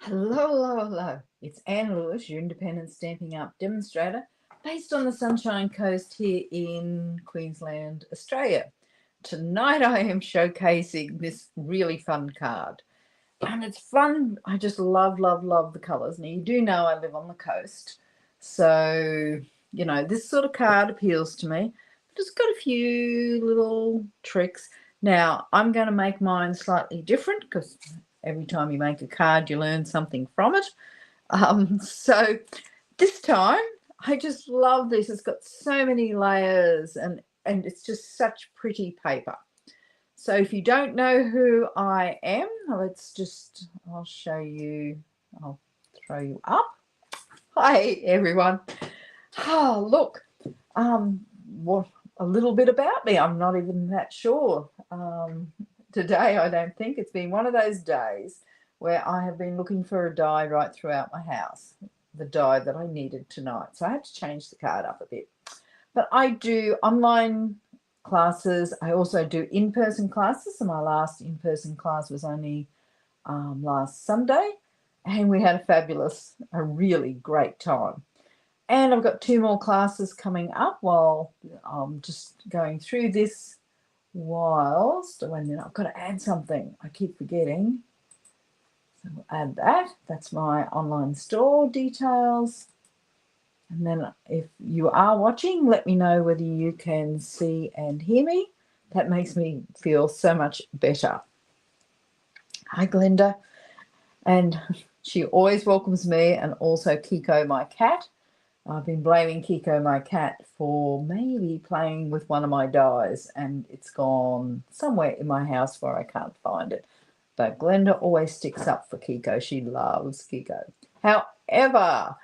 Hello, hello, hello. It's Anne Lewis, your independent Stampin' Up demonstrator, based on the Sunshine Coast here in Queensland, Australia. Tonight I am showcasing this really fun card. And it's fun. I just love, love, love the colours. Now, you do know I live on the coast. So, this sort of card appeals to me. But it's got a few little tricks. Now, I'm going to make mine slightly different because every time you make a card, you learn something from it. So this time, I just love this. It's got so many layers and it's just such pretty paper. So if you don't know who I am, I'll show you, I'll throw you up. Hi, everyone. Oh, look, what a little bit about me. I'm not even that sure. Today, I don't think. It's been one of those days where I have been looking for a die right throughout my house, the die that I needed tonight. So I had to change the card up a bit. But I do online classes. I also do in-person classes. So my last in-person class was only last Sunday, and we had a really great time. And I've got 2 more classes coming up while I'm just going through this whilst. And then I've got to add something. I keep forgetting. So we'll add that. That's my online store details. And then if you are watching, let me know whether you can see and hear me. That makes me feel so much better. Hi, Glenda. And she always welcomes me, and also Kiko, my cat. I've been blaming Kiko, my cat, for maybe playing with one of my dies, and it's gone somewhere in my house where I can't find it. But Glenda always sticks up for Kiko. She loves Kiko. However,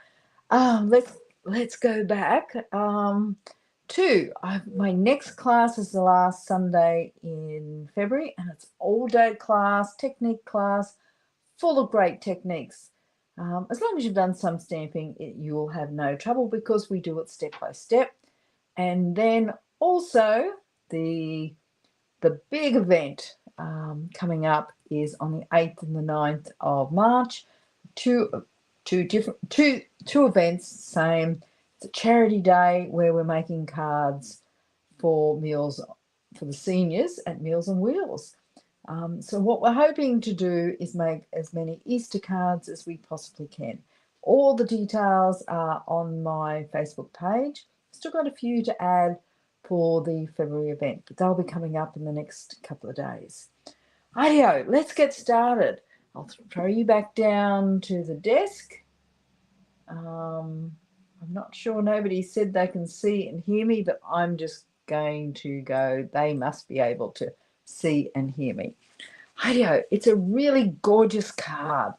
let's go back to my next class is the last Sunday in February, and it's all-day class, technique class, full of great techniques. As long as you've done some stamping, you'll have no trouble because we do it step by step. And then also the big event coming up is on the 8th and the 9th of March. Two events, same. It's a charity day where we're making cards for the seniors at Meals on Wheels. So what we're hoping to do is make as many Easter cards as we possibly can. All the details are on my Facebook page. Still got a few to add for the February event, but they'll be coming up in the next couple of days. Rightio, let's get started. I'll throw you back down to the desk. I'm not sure, nobody said they can see and hear me, but I'm just going to go, they must be able to see and hear me. Rightio, it's a really gorgeous card,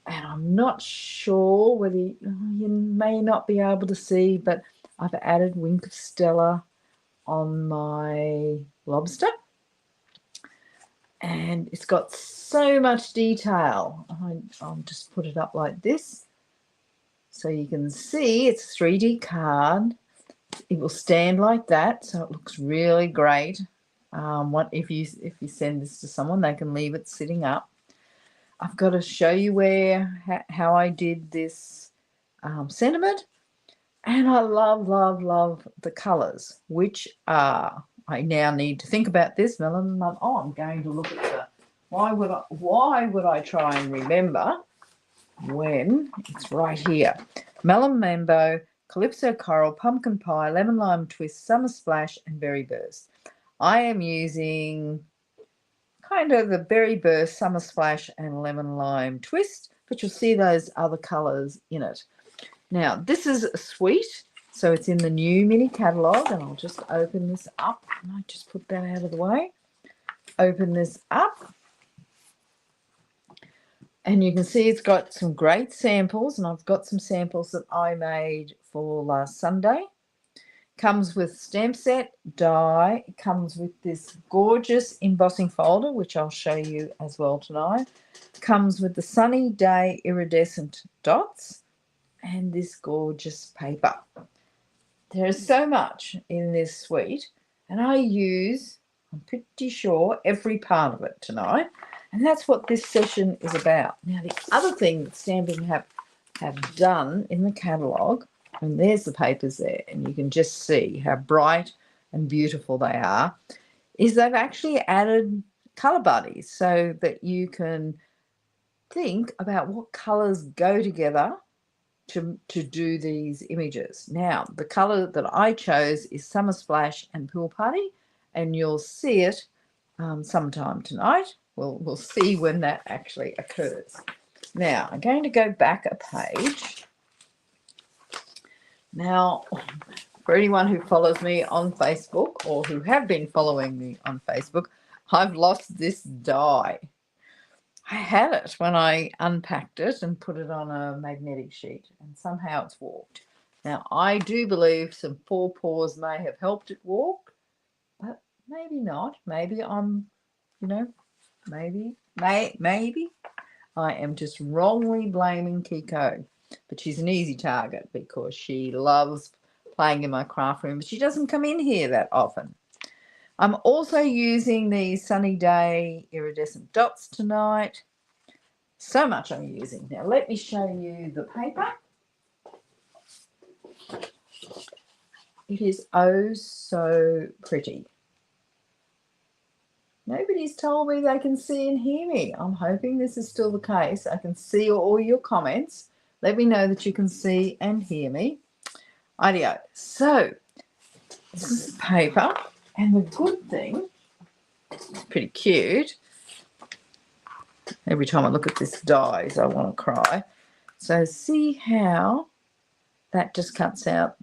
and I'm not sure whether you may not be able to see, but I've added Wink of Stella on my lobster, and it's got so much detail. I'll just put it up like this so you can see it's a 3D card. It will stand like that, so it looks really great. If you send this to someone, they can leave it sitting up. I've got to show you how I did this sentiment, and I love, love, love the colours, which are, I now need to think about this, Melon. Oh, I'm going to look at the, why would I try and remember when it's right here? Melon Mambo, Calypso Coral, Pumpkin Pie, Lemon Lime Twist, Summer Splash, and Berry Burst. I am using kind of the Berry Burst, Summer Splash, and Lemon Lime Twist, but you'll see those other colours in it. Now, this is a suite, so it's in the new mini catalogue, and I'll just open this up. And I just put that out of the way. Open this up. And you can see it's got some great samples, and I've got some samples that I made for last Sunday. Comes with stamp set, die. It comes with this gorgeous embossing folder, which I'll show you as well tonight. Comes with the Sunny Day iridescent dots and this gorgeous paper. There is so much in this suite, and I use, I'm pretty sure, every part of it tonight. And that's what this session is about. Now, the other thing that Stamping have done in the catalogue, and there's the papers there, and you can just see how bright and beautiful they are, is they've actually added colour buddies so that you can think about what colours go together to do these images. Now, the colour that I chose is Summer Splash and Pool Party, and you'll see it sometime tonight. We'll see when that actually occurs. Now, I'm going to go back a page. Now, for anyone who follows me on Facebook or who have been following me on Facebook, I've lost this die. I had it when I unpacked it and put it on a magnetic sheet, and somehow it's walked. Now, I do believe some four paws may have helped it walk, but maybe not. Maybe I'm, maybe I am just wrongly blaming Kiko. But she's an easy target because she loves playing in my craft room, but she doesn't come in here that often. I'm also using these Sunny Day iridescent dots tonight. So much I'm using. Now let me show you the paper. It is oh so pretty. Nobody's told me they can see and hear me. I'm hoping this is still the case. I can see all your comments. Let me know that you can see and hear me. Ideo. So this is the paper, and the good thing, it's pretty cute. Every time I look at this dies, I want to cry. So see how that just cuts out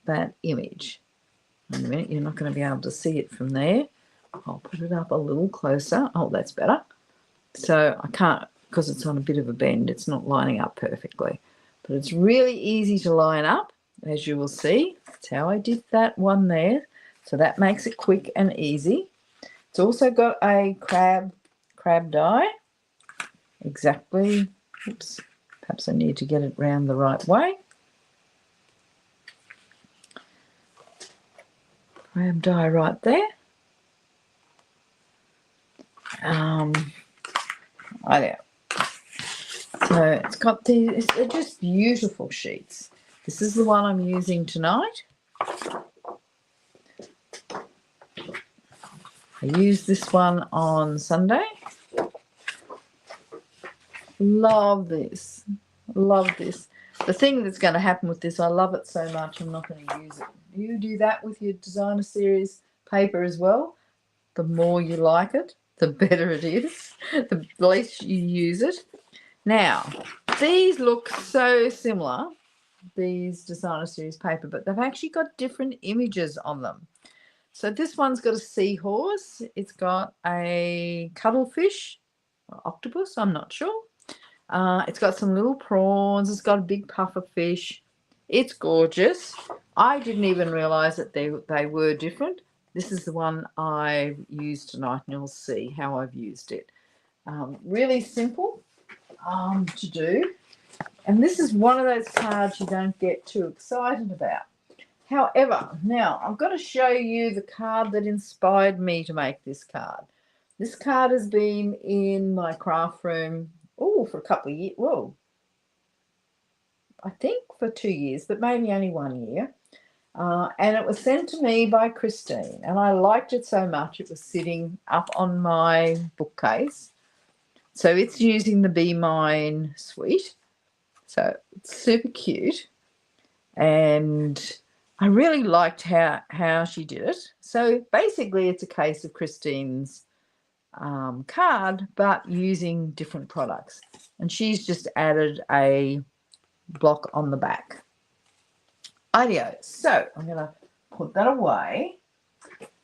that image. Wait a minute, you're not going to be able to see it from there. I'll put it up a little closer. Oh, that's better. So I can't, because it's on a bit of a bend, it's not lining up perfectly. But it's really easy to line up, as you will see. That's how I did that one there. So that makes it quick and easy. It's also got a crab die. Exactly. Oops. Perhaps I need to get it round the right way. Crab die right there. There. So it's got these, they're just beautiful sheets. This is the one I'm using tonight. I used this one on Sunday. Love this. Love this. The thing that's going to happen with this, I love it so much, I'm not going to use it. You do that with your designer series paper as well. The more you like it, the better it is. The less you use it. Now, these look so similar, these designer series paper, but they've actually got different images on them. So this one's got a seahorse. It's got a cuttlefish, or octopus, I'm not sure. It's got some little prawns. It's got a big puffer fish. It's gorgeous. I didn't even realise that they were different. This is the one I used tonight, and you'll see how I've used it. Really simple to do. And this is one of those cards you don't get too excited about. However, now I've got to show you the card that inspired me to make this card. This card has been in my craft room for a couple of years. Whoa, I think for 2 years, but maybe only 1 year. And it was sent to me by Christine, and I liked it so much it was sitting up on my bookcase. So it's using the Be Mine suite. So it's super cute. And I really liked how she did it. So basically it's a case of Christine's card, but using different products. And she's just added a block on the back. Ideo. So I'm going to put that away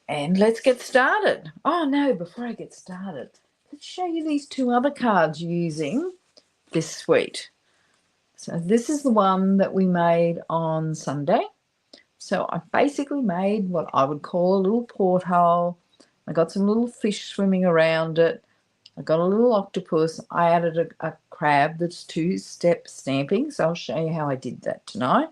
and let's get started. Oh no, before I get started, let's show you these two other cards using this suite. So this is the one that we made on Sunday. So I basically made what I would call a little porthole. I got some little fish swimming around it. I got a little octopus. I added a crab that's 2-step stamping. So I'll show you how I did that tonight.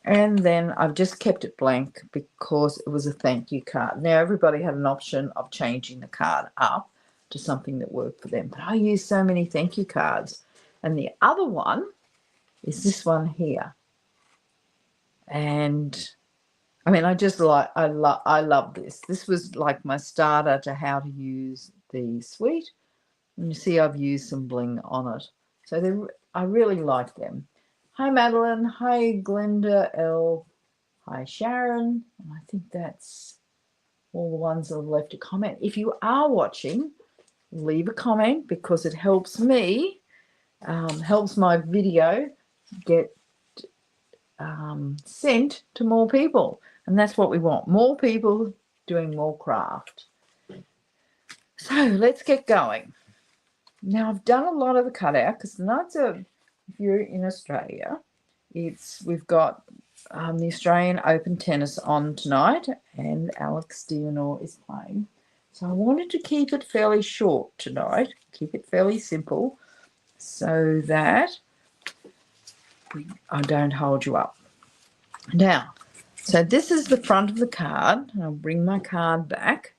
And then I've just kept it blank because it was a thank you card. Now, everybody had an option of changing the card up, to something that worked for them. But I use so many thank you cards. And the other one is this one here. And I mean, I love this. This was like my starter to how to use the suite. And you see I've used some bling on it. So I really like them. Hi, Madeline. Hi, Glenda L. Hi, Sharon. And I think that's all the ones that have left a comment. If you are watching, leave a comment because it helps me, helps my video get sent to more people. And that's what we want, more people doing more craft. So let's get going. Now, I've done a lot of the cutout because tonight's if you're in Australia, we've got the Australian Open tennis on tonight, and Alex Dianor is playing. So I wanted to keep it fairly short tonight, keep it fairly simple, so that I don't hold you up. Now, so this is the front of the card. I'll bring my card back.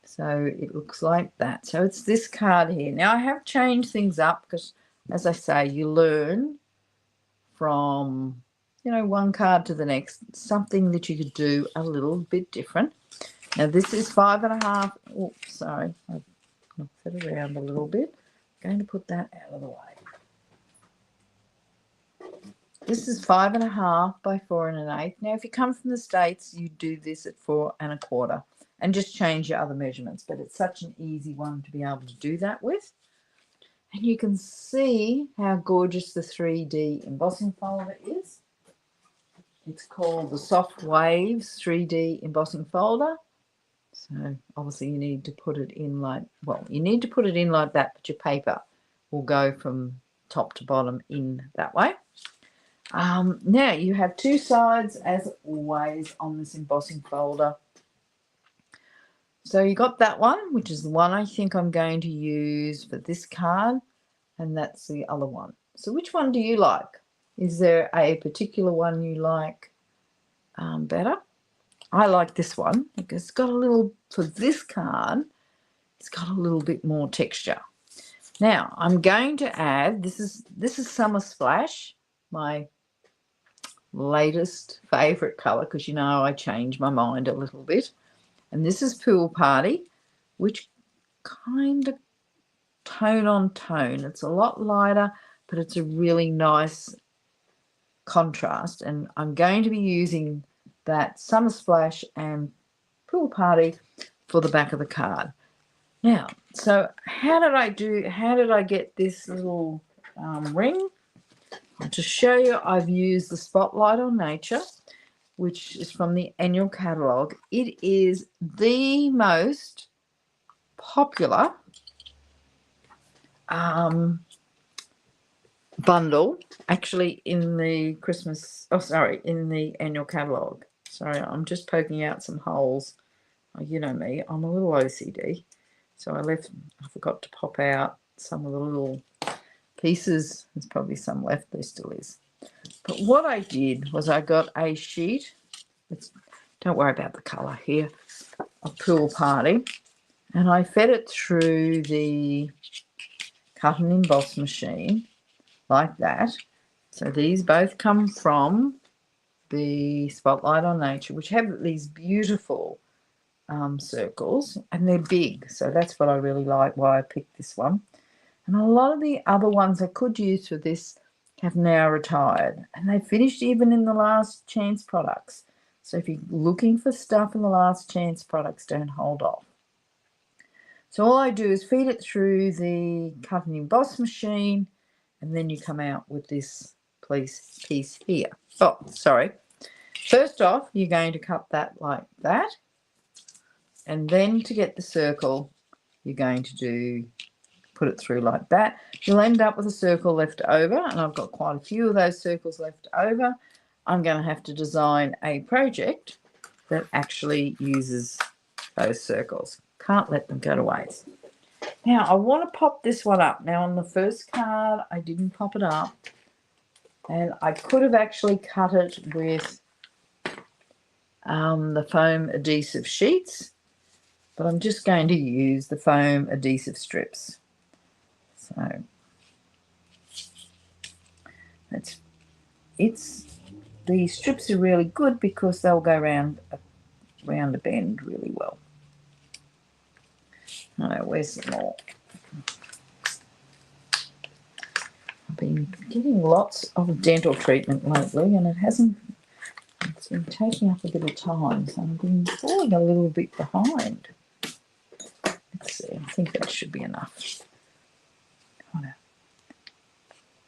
So it looks like that. So it's this card here. Now I have changed things up because, as I say, you learn from, one card to the next, something that you could do a little bit different. Now this is 5.5. Oops, sorry. I've knocked it around a little bit. I'm going to put that out of the way. This is 5.5 by 4 1/8. Now, if you come from the States, you do this at 4 1/4 and just change your other measurements. But it's such an easy one to be able to do that with. And you can see how gorgeous the 3D embossing folder is. It's called the Soft Waves 3D embossing folder. So obviously you need to put it in like that, but your paper will go from top to bottom in that way. Now you have two sides as always on this embossing folder. So you got that one, which is the one I think I'm going to use for this card, and that's the other one. So which one do you like? Is there a particular one you like better? I like this one because it's got a little, for this card, it's got a little bit more texture. Now I'm going to add, this is Summer Splash, my latest favorite color, because I change my mind a little bit. And this is Pool Party, which kind of tone on tone. It's a lot lighter, but it's a really nice contrast. And I'm going to be using that Summer Splash and Pool Party for the back of the card. Now, so how did I get this little ring? To show you, I've used the Spotlight on Nature, which is from the annual catalogue. It is the most popular bundle actually in the in the annual catalogue. Sorry, I'm just poking out some holes. You know me, I'm a little OCD. So I forgot to pop out some of the little pieces. There's probably some left, there still is. But what I did was I got a sheet, don't worry about the colour here, a Pool Party, and I fed it through the cut and emboss machine like that. So these both come from the Spotlight on Nature, which have these beautiful circles, and they're big. So that's what I really like, why I picked this one. And a lot of the other ones I could use for this have now retired, and they finished even in the last chance products. So if you're looking for stuff in the last chance products, don't hold off. So all I do is feed it through the cut and emboss machine, and then you come out with this piece here. Oh, sorry. First off, you're going to cut that like that, and then to get the circle, you're going to put it through like that. You'll end up with a circle left over, and I've got quite a few of those circles left over. I'm going to have to design a project that actually uses those circles. Can't let them go to waste. Now I want to pop this one up. Now on the first card I didn't pop it up, and I could have actually cut it with the foam adhesive sheets, but I'm just going to use the foam adhesive strips. So these strips are really good because they'll go round a bend really well. Where's some more? I've been getting lots of dental treatment lately, and it's been taking up a bit of time, so I've been falling a little bit behind. Let's see, I think that should be enough. So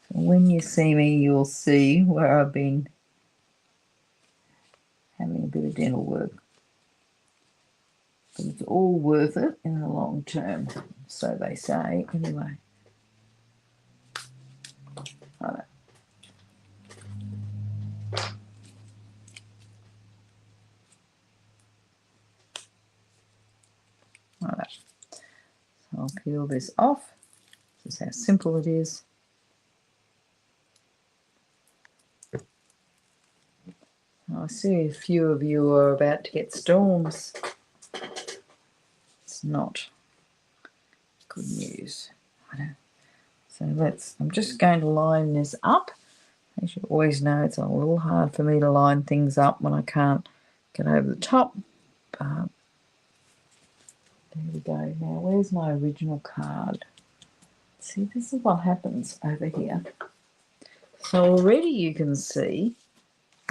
when you see me, you'll see where I've been having a bit of dental work. But it's all worth it in the long term, so they say, anyway. Right. So I'll peel this off. This is how simple it is. I see a few of you are about to get storms. It's not good news. So I'm just going to line this up. As you always know, it's a little hard for me to line things up when I can't get over the top. But there we go. Now, where's my original card? See, this is what happens over here. So already you can see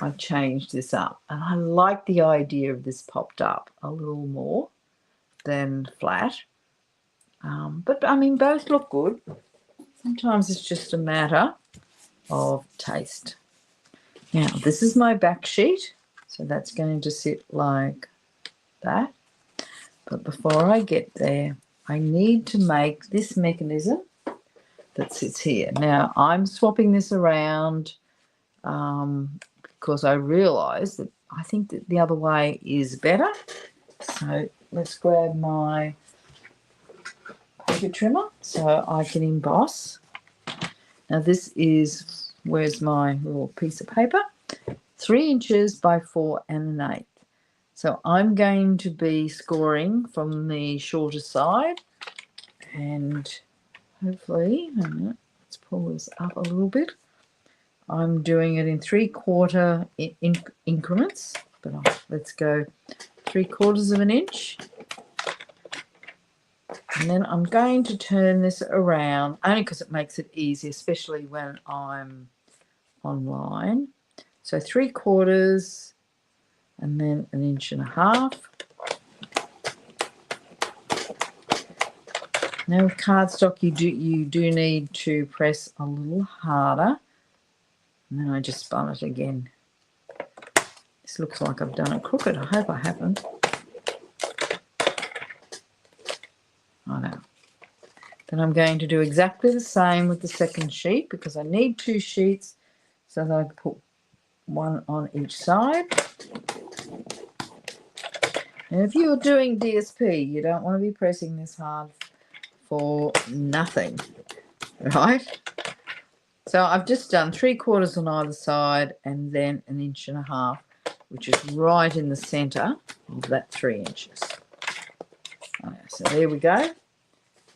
I've changed this up. And I like the idea of this popped up a little more than flat. But, I mean, both look good. Sometimes it's just a matter of taste. Now, this is my back sheet. So that's going to sit like that. But before I get there, I need to make this mechanism that sits here. Now, I'm swapping this around because I realise that I think that the other way is better. So let's grab my paper trimmer so I can emboss. Now this is, where's my little piece of paper? 3 inches by 4 1/8. So I'm going to be scoring from the shorter side, and hopefully, let's pull this up a little bit. I'm doing it in 3/4 increments, but let's go 3/4 of an inch. And then I'm going to turn this around, only because it makes it easy, especially when I'm online. So 3/4 and then 1.5 inches. Now with cardstock, you do need to press a little harder. And then I just spun it again. This looks like I've done it crooked. I hope I haven't. I know. Then I'm going to do exactly the same with the second sheet because I need 2 sheets so that I can put one on each side. And if you're doing DSP, you don't want to be pressing this hard for nothing, right? So I've just done 3/4 on either side and then 1.5 inches, which is right in the centre of that 3 inches. So there we go.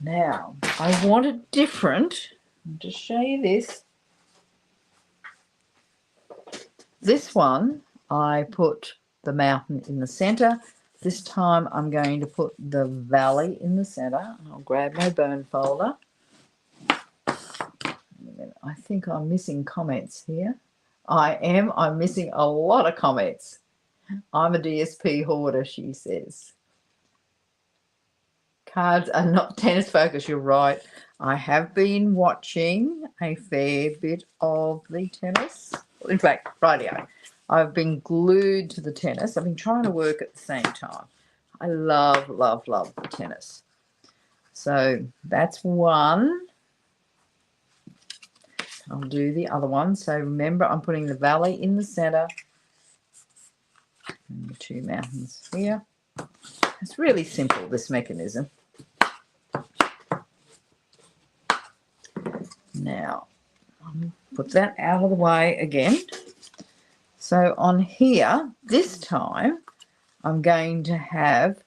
Now, I want it different. I'll just show you this. This one, I put the mountain in the centre. This time I'm going to put the valley in the centre. I'll grab my bone folder. I think I'm missing comments here. I am. I'm missing a lot of comments. I'm a DSP hoarder, she says. Cards are not tennis focused, you're right. I have been watching a fair bit of the tennis. In fact, rightio. I've been glued to the tennis. I've been trying to work at the same time. I love, love, love the tennis. So that's one. I'll do the other one. So remember, I'm putting the valley in the center and the 2 mountains here. It's really simple, this mechanism. Now, I'll put that out of the way again. So on here, this time, I'm going to have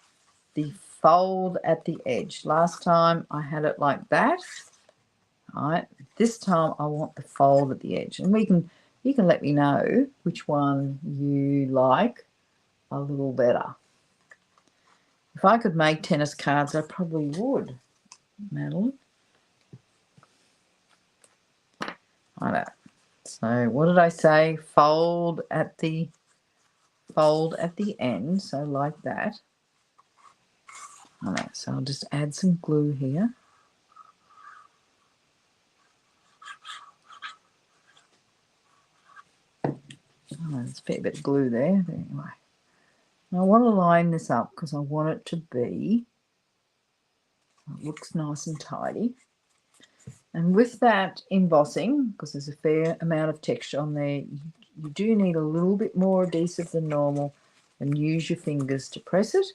the fold at the edge. Last time I had it like that. All right, this time I want the fold at the edge, and you can let me know which one you like a little better. If I could make tennis cards, I probably would, Madeline. I know. So what did I say? Fold at the end, so like that. All right, so I'll just add some glue here. Oh, there's a fair bit of glue there. But anyway, I want to line this up because I want it to be, it looks nice and tidy. And with that embossing, because there's a fair amount of texture on there, you do need a little bit more adhesive than normal, and use your fingers to press it.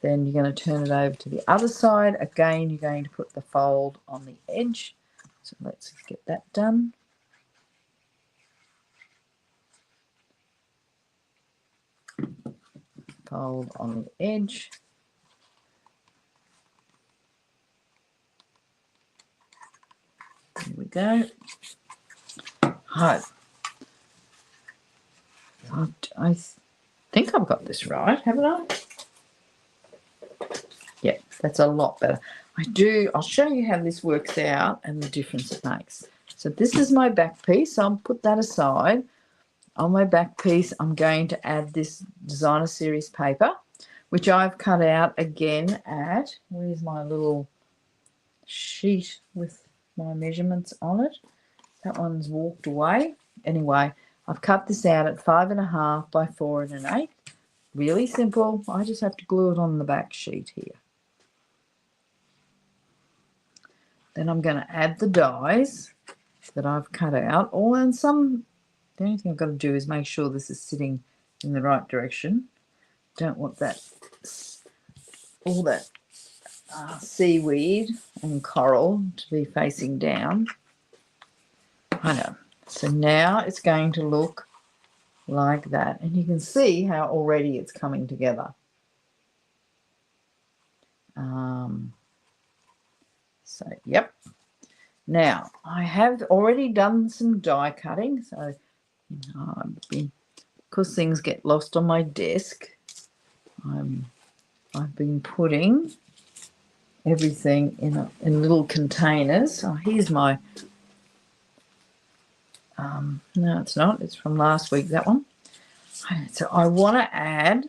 Then you're going to turn it over to the other side. Again, you're going to put the fold on the edge. So let's get that done. Fold on the edge. There we go. Right. I think I've got this right, haven't I? Yeah, that's a lot better. I'll show you how this works out and the difference it makes. So this is my back piece. I'll put that aside. On my back piece, I'm going to add this designer series paper, which I've cut out again at, where's my little sheet with my measurements on it? That one's walked away. Anyway, I've cut this out at 5.5 by 4 1/8. Really simple. I just have to glue it on the back sheet here. Then I'm going to add the dies that I've cut out. The only thing I've got to do is make sure this is sitting in the right direction. Don't want that, all that seaweed and coral to be facing down. I know. So now it's going to look like that. And you can see how already it's coming together. So, yep. Now, I have already done some die cutting. So, because things get lost on my desk, I've been putting everything in little containers. Oh, here's my, no, it's not. It's from last week, that one. So I want to add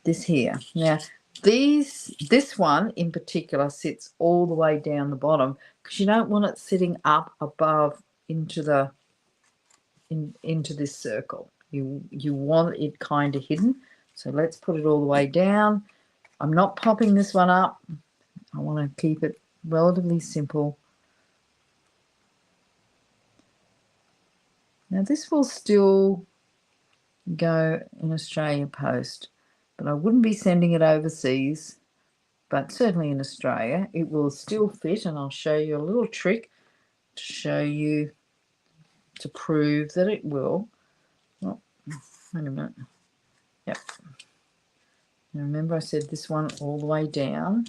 this here. Now, this one in particular sits all the way down the bottom because you don't want it sitting up above into this circle. You want it kind of hidden. So let's put it all the way down. I'm not popping this one up. I want to keep it relatively simple. Now this will still go in Australia Post, but I wouldn't be sending it overseas, but certainly in Australia it will still fit, and I'll show you a little trick to show you, to prove that it will. Oh, wait a minute. Yep. Now remember I said this one all the way down.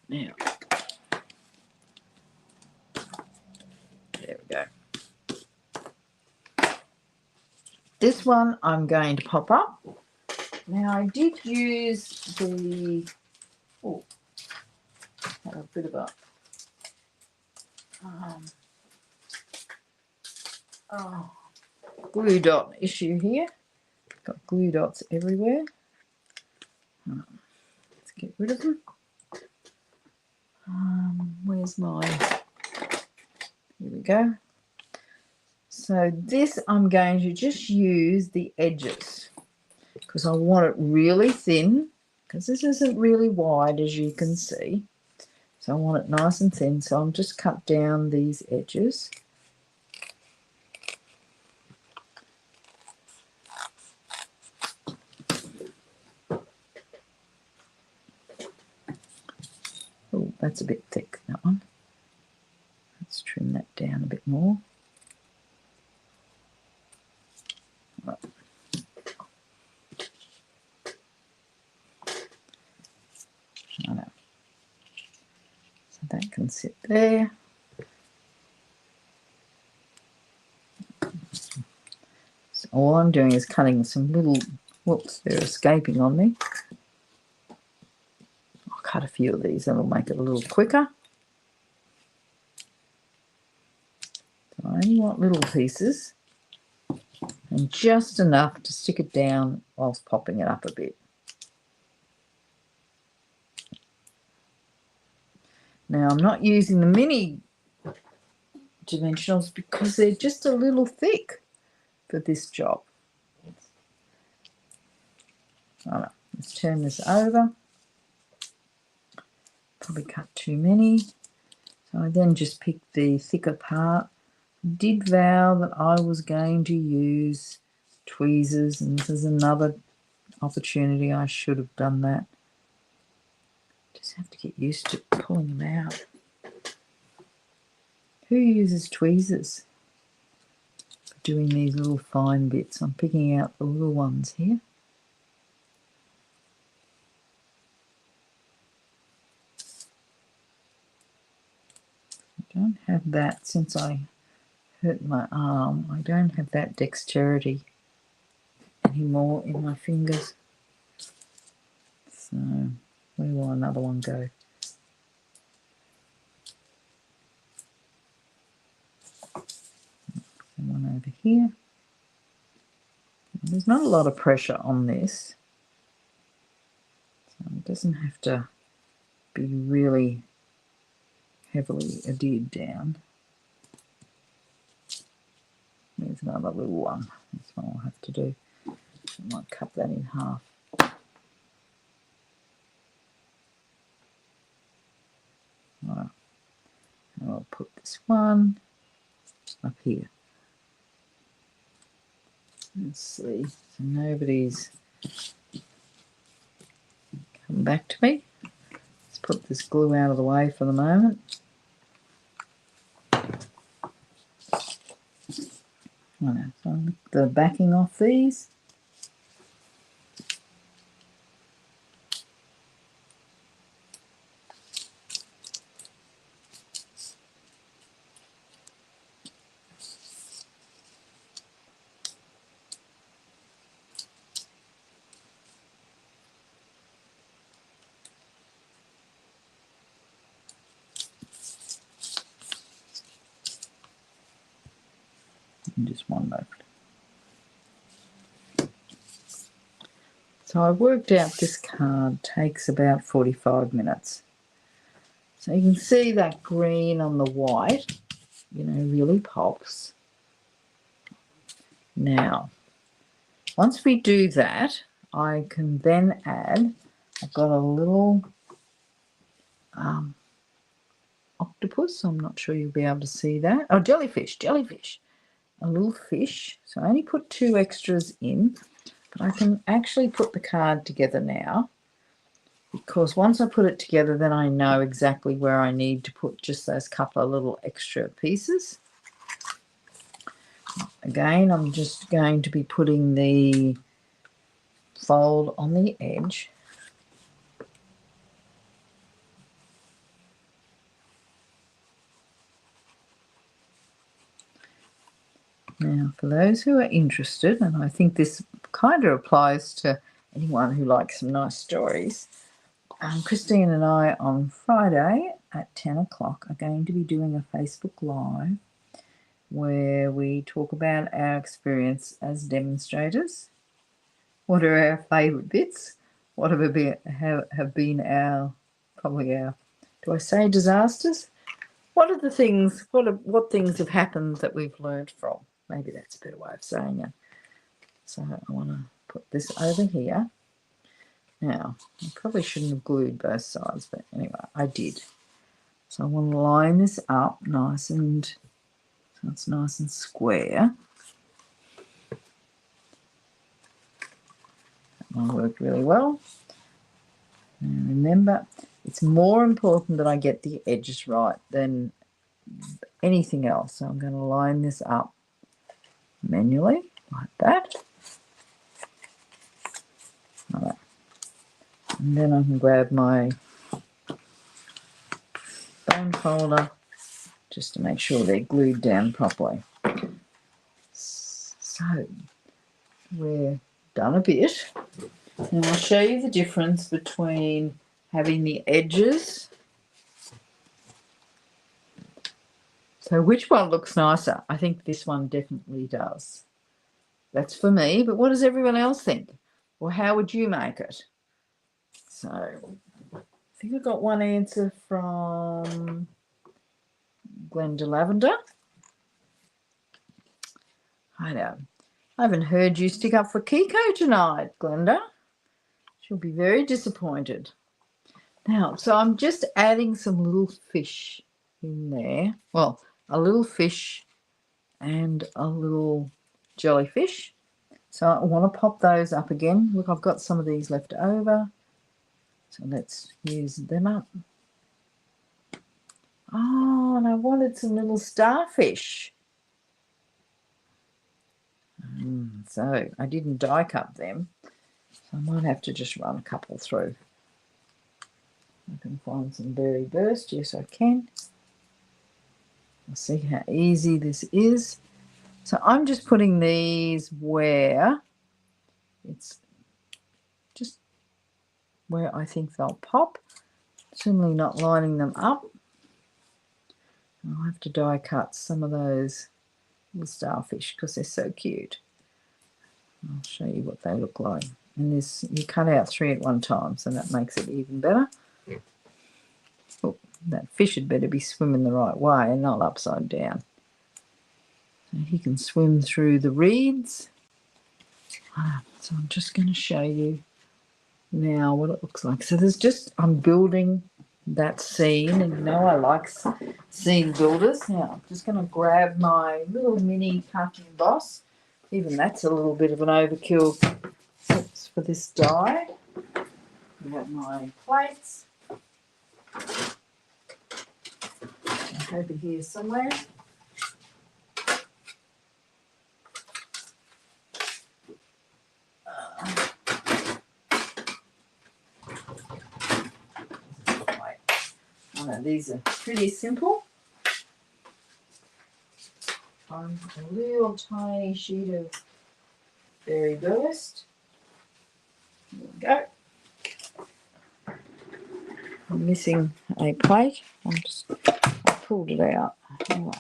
Now, there we go. This one I'm going to pop up. Now I did use the, had a bit of a glue dot issue here. Got glue dots everywhere. Let's get rid of them. Where's my, here we go. So this I'm going to just use the edges because I want it really thin, because this isn't really wide, as you can see. So I want it nice and thin. So I'm just cut down these edges. Oh, that's a bit thick, that one. Let's trim that down a bit more. Right. can sit there. So all I'm doing is cutting some little, whoops, they're escaping on me. I'll cut a few of these, that'll make it a little quicker. So I only want little pieces and just enough to stick it down whilst popping it up a bit. Now I'm not using the mini dimensionals because they're just a little thick for this job. All right, let's turn this over. Probably cut too many. So I then just picked the thicker part. Did vow that I was going to use tweezers, and this is another opportunity I should have done that. Just have to get used to pulling them out. Who uses tweezers for doing these little fine bits? I'm picking out the little ones here. I don't have that since I hurt my arm. I don't have that dexterity anymore in my fingers. So where will another one go? And one over here. There's not a lot of pressure on this, so it doesn't have to be really heavily adhered down. There's another little one. That's what I'll have to do. I might cut that in half. Right. And I'll put this one up here. Let's see. So nobody's come back to me. Let's put this glue out of the way for the moment. Right, so I'll lick the backing off these. And just one left. So I worked out this card takes about 45 minutes. So you can see that green on the white, you know, really pops. Now, once we do that, I can then add, I've got a little octopus. I'm not sure you'll be able to see that. Oh, jellyfish. A little fish. So I only put 2 extras in, but I can actually put the card together now, because once I put it together, then I know exactly where I need to put just those couple of little extra pieces. Again, I'm just going to be putting the fold on the edge. Now, for those who are interested, and I think this kind of applies to anyone who likes some nice stories, Christine and I on Friday at 10 o'clock are going to be doing a Facebook Live where we talk about our experience as demonstrators. What are our favourite bits? What have been our, probably our, do I say disasters? What are the things, what things have happened that we've learned from? Maybe that's a better way of saying it. So I want to put this over here. Now, I probably shouldn't have glued both sides, but anyway, I did. So I want to line this up nice and, so it's nice and square. That one worked really well. And remember, it's more important that I get the edges right than anything else. So I'm going to line this up manually like that. All right. And then I can grab my bone folder just to make sure they're glued down properly. So we're done a bit. And I'll show you the difference between having the edges. So which one looks nicer? I think this one definitely does. That's for me, but what does everyone else think? Or how would you make it? So I think I got one answer from Glenda Lavender. I know. I haven't heard you stick up for Kiko tonight, Glenda. She'll be very disappointed. Now, so I'm just adding some little fish in there. Well, a little fish and a little jellyfish. So I want to pop those up again. Look, I've got some of these left over. So let's use them up. Oh, and I wanted some little starfish. So I didn't die cut them. So I might have to just run a couple through. I can find some berry burst. Yes, I can. I'll see how easy this is. So I'm just putting these where it's just where I think they'll pop. Certainly not lining them up. I'll have to die cut some of those little starfish because they're so cute. I'll show you what they look like. And this, you cut out 3 at one time, so that makes it even better. Oh, that fish had better be swimming the right way and not upside down. So he can swim through the reeds. So I'm just going to show you now what it looks like. So there's just, I'm building that scene, and you know I like scene builders. Now I'm just going to grab my little mini cut and emboss. Even that's a little bit of an overkill for this die. I have my plates over here somewhere. These are pretty simple. A little tiny sheet of berry burst. There we go. I'm missing a plate. I pulled it out. Anyway.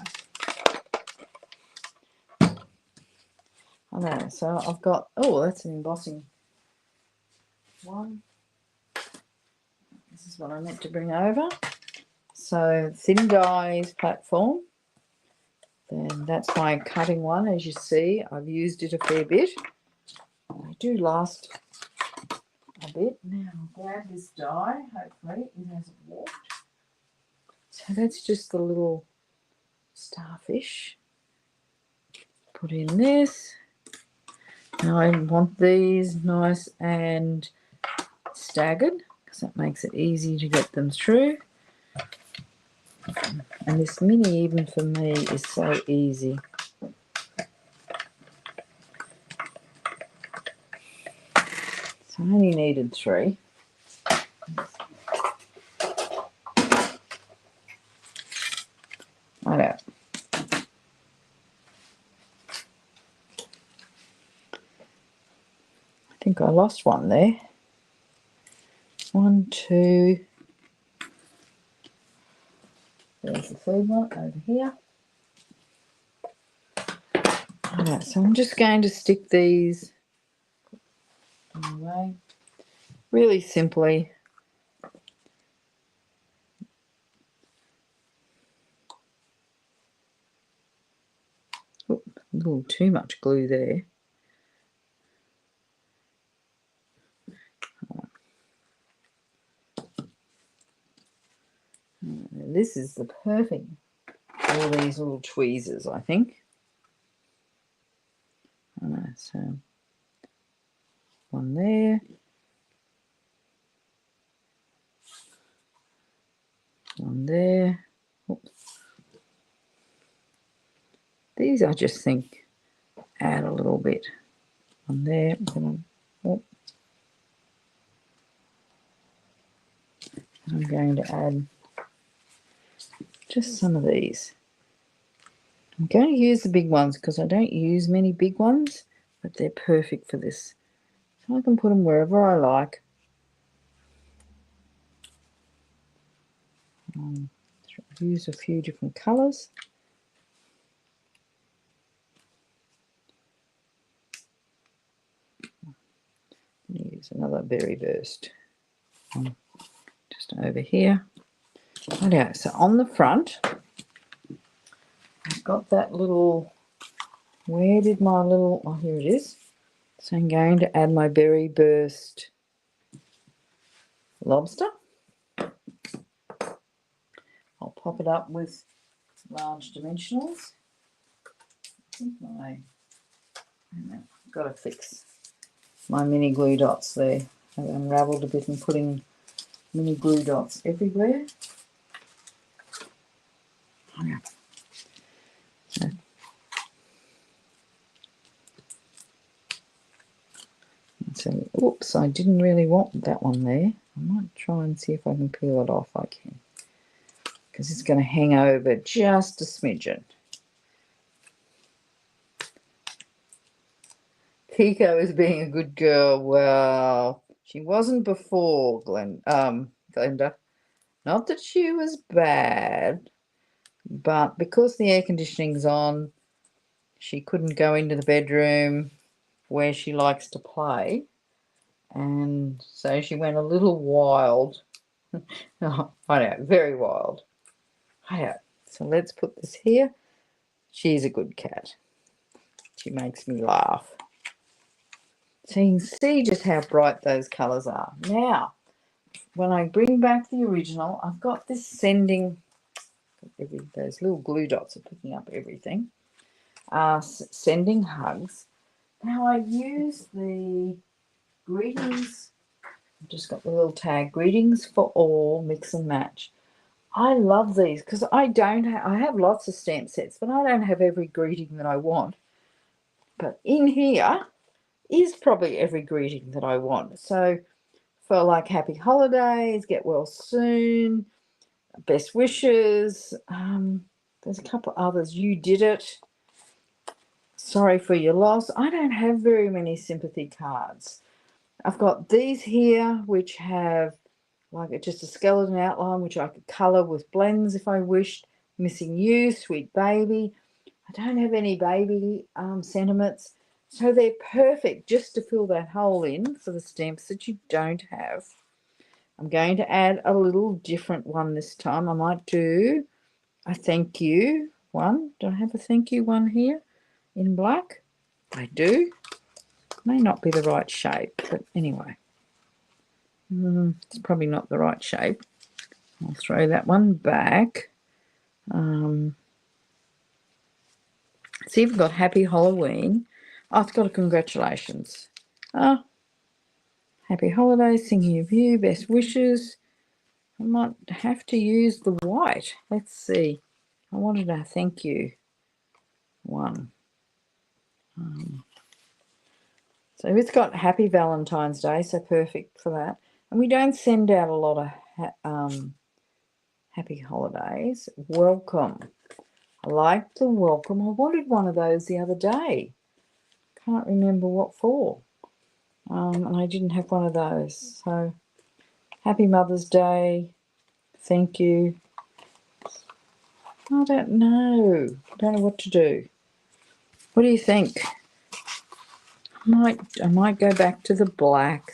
I know, so I've got, oh, that's an embossing one. This is what I meant to bring over. So thin dies platform. Then that's my cutting one, as you see. I've used it a fair bit. They do last a bit. Now I'll grab this die. Hopefully it hasn't warped. So that's just the little starfish. Put in this. Now I want these nice and staggered because that makes it easy to get them through. And this mini, even for me, is so easy. So I only needed 3. I know. I think I lost one there. 1, 2. There's the third one over here. Alright, so I'm just going to stick these away really simply. Oop, a little too much glue there. This is the perfect, all these little tweezers, I think. So one there, one there. Oops. These I just think add a little bit. One there. I'm going to add Just some of these. I'm going to use the big ones because I don't use many big ones, but they're perfect for this. So I can put them wherever I like. Use a few different colours. Use another berry burst just over here. Okay, so on the front, I've got that little, where did my little, oh, here it is. So I'm going to add my berry burst lobster. I'll pop it up with large dimensionals. I think I've got to fix my mini glue dots there. I've unravelled a bit and putting mini glue dots everywhere. Yeah. So, oops, I didn't really want that one there. I might try and see if I can peel it off. I can, because it's going to hang over just a smidgen. Kiko is being a good girl. Well, she wasn't before, Glenda. Not that she was bad, but because the air conditioning's on, she couldn't go into the bedroom where she likes to play, and so she went a little wild. Oh, I know, very wild. I know. So let's put this here. She's a good cat. She makes me laugh. So you can see just how bright those colours are. Now, when I bring back the original, I've got this sending, those little glue dots are picking up everything, sending hugs. Now I use the greetings, I've just got the little tag, greetings for all, mix and match. I love these because I have lots of stamp sets, but I don't have every greeting that I want. But in here is probably every greeting that I want. So for like happy holidays, get well soon, best wishes, there's a couple others, you did it, sorry for your loss. I don't have very many sympathy cards. I've got these here which have like just a skeleton outline which I could colour with blends if I wished. Missing you, sweet baby. I don't have any baby sentiments, so they're perfect just to fill that hole in for the stamps that you don't have. I'm going to add a little different one this time. I might do a thank you one. Do I have a thank you one here in black? I do. May not be the right shape, but anyway. It's probably not the right shape. I'll throw that one back. See, we've got Happy Halloween. Oh, it's got a congratulations. Oh, happy holidays, thinking of you, best wishes. I might have to use the white. Let's see. I wanted a thank you one. So it's got Happy Valentine's Day, so perfect for that. And we don't send out a lot of happy holidays. Welcome. I like the welcome. I wanted one of those the other day. Can't remember what for. And I didn't have one of those. So Happy Mother's Day. Thank you. I don't know. I don't know what to do. What do you think? I might go back to the black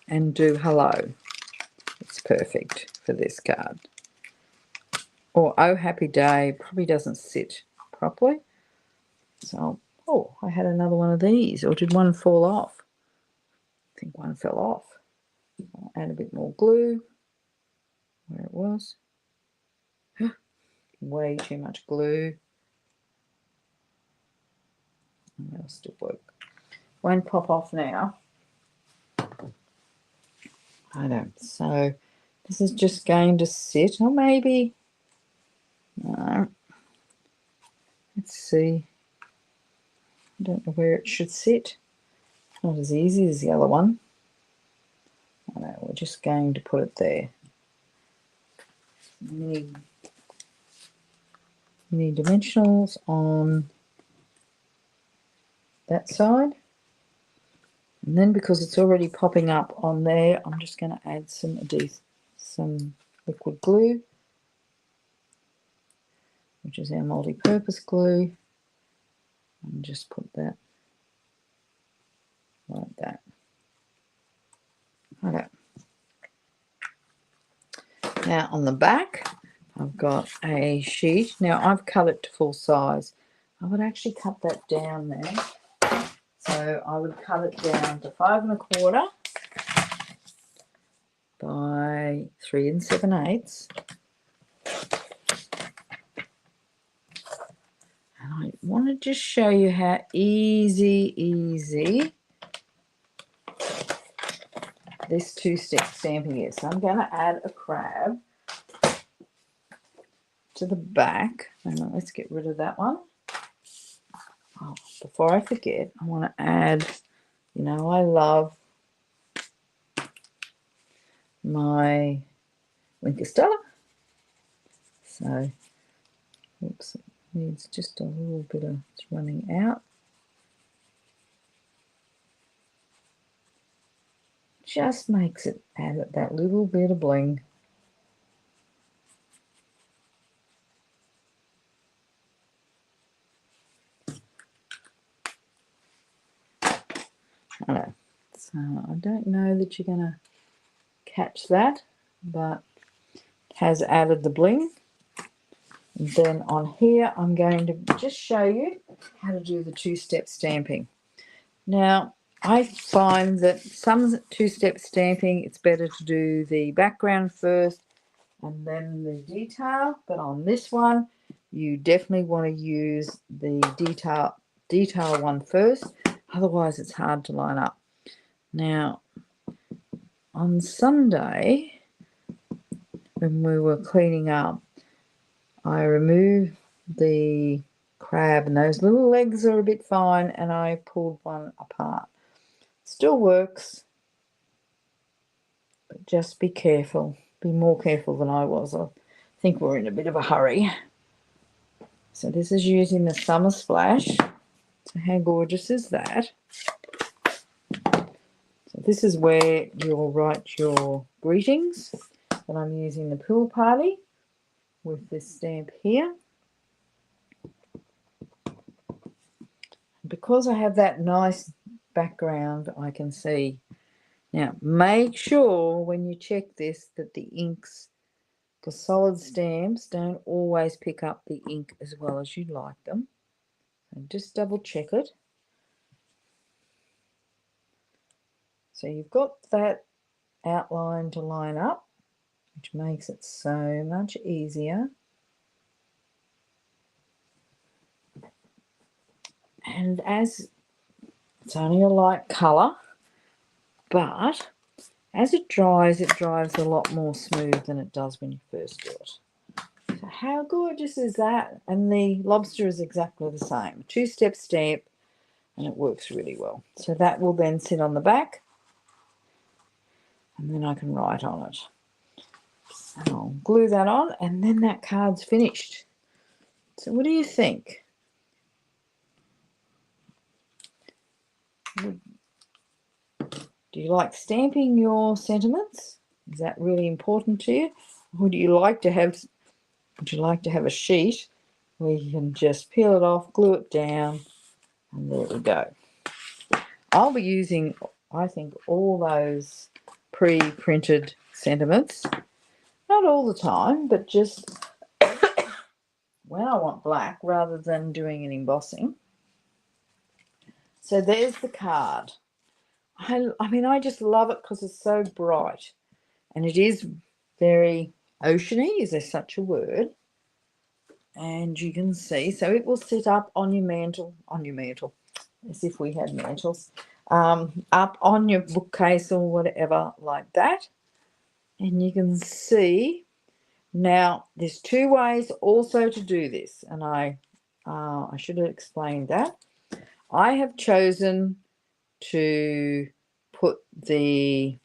and do hello. It's perfect for this card. Or oh happy day probably doesn't sit properly. So oh, I had another one of these. Or did one fall off? I think one fell off. I'll add a bit more glue where it was. Way too much glue. That'll still work. Won't pop off now. I don't. So this is just going to sit, or maybe. No. Let's see. I don't know where it should sit. Not as easy as the other one. I know. We're just going to put it there. Mini You need dimensionals on that side. And then because it's already popping up on there, I'm just going to add some liquid glue, which is our multi-purpose glue, and just put that like that. Okay. Now on the back, I've got a sheet. Now I've cut it to full size. I would actually cut that down there. So I would cut it down to 5 1/4 by 3 7/8. And I want to just show you how easy this two-step stamping is. So I'm going to add a crab to the back. And let's get rid of that one. Oh, before I forget, I want to add, you know, I love my Winter Stella. So, oops, it needs just a little bit of, it's running out. Just makes it add that little bit of bling. I know. So I don't know that you're going to catch that, but it has added the bling. And then on here, I'm going to just show you how to do the two-step stamping. Now, I find that some two-step stamping, it's better to do the background first and then the detail. But on this one, you definitely want to use the detail one first. Otherwise, it's hard to line up. Now, on Sunday, when we were cleaning up, I removed the crab and those little legs are a bit fine, and I pulled one apart. Still works, but just be careful. Be more careful than I was. I think we're in a bit of a hurry. So this is using the Summer Splash. So how gorgeous is that? So this is where you'll write your greetings. But I'm using the pool party with this stamp here. Because I have that nice background, I can see. Now, make sure when you check this that the inks, because solid stamps don't always pick up the ink as well as you'd like them. And just double check it. So you've got that outline to line up, which makes it so much easier. And as it's only a light colour, but as it dries a lot more smooth than it does when you first do it. So how gorgeous is that? And the lobster is exactly the same. Two-step stamp, and it works really well. So that will then sit on the back, and then I can write on it. So I'll glue that on, and then that card's finished. So what do you think? Do you like stamping your sentiments? Is that really important to you? Or would you like to have a sheet where you can just peel it off, glue it down, and there we go. I'll be using, I think, all those pre-printed sentiments. Not all the time, but just when I want black rather than doing an embossing. So there's the card. I mean, I just love it because it's so bright. And it is very oceany, is there such a word? And you can see, so it will sit up on your mantle, as if we had mantles, up on your bookcase or whatever like that. And you can see, now there's two ways also to do this, and I should have explained that. I have chosen to put the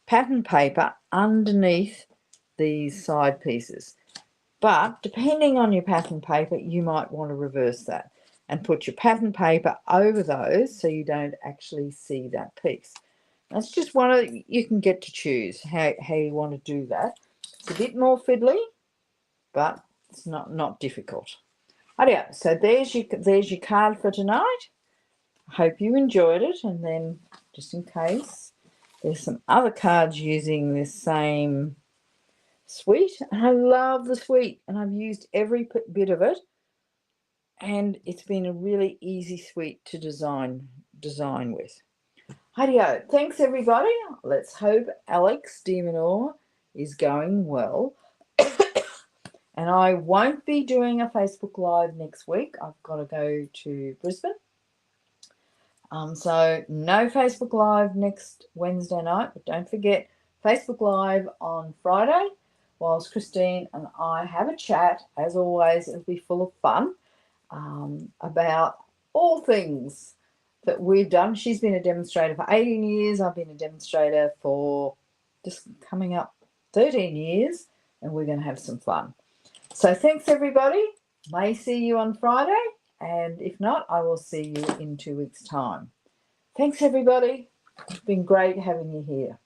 pattern paper underneath these side pieces. But depending on your pattern paper, you might want to reverse that and put your pattern paper over those so you don't actually see that piece. That's just one of, you can get to choose how you want to do that. It's a bit more fiddly, but it's not difficult. Alright, so there's your card for tonight. I hope you enjoyed it, and then just in case, there's some other cards using this same suite. I love the suite, and I've used every bit of it, and it's been a really easy suite to design with. Hi-yo, thanks everybody. Let's hope Alex Demonor is going well. And I won't be doing a Facebook Live next week. I've got to go to Brisbane. So no Facebook Live next Wednesday night, but don't forget Facebook Live on Friday, whilst Christine and I have a chat. As always, it'll be full of fun about all things that we've done. She's been a demonstrator for 18 years. I've been a demonstrator for just coming up 13 years, and we're going to have some fun. So thanks, everybody. May see you on Friday, and if not, I will see you in 2 weeks' time. Thanks, everybody. It's been great having you here.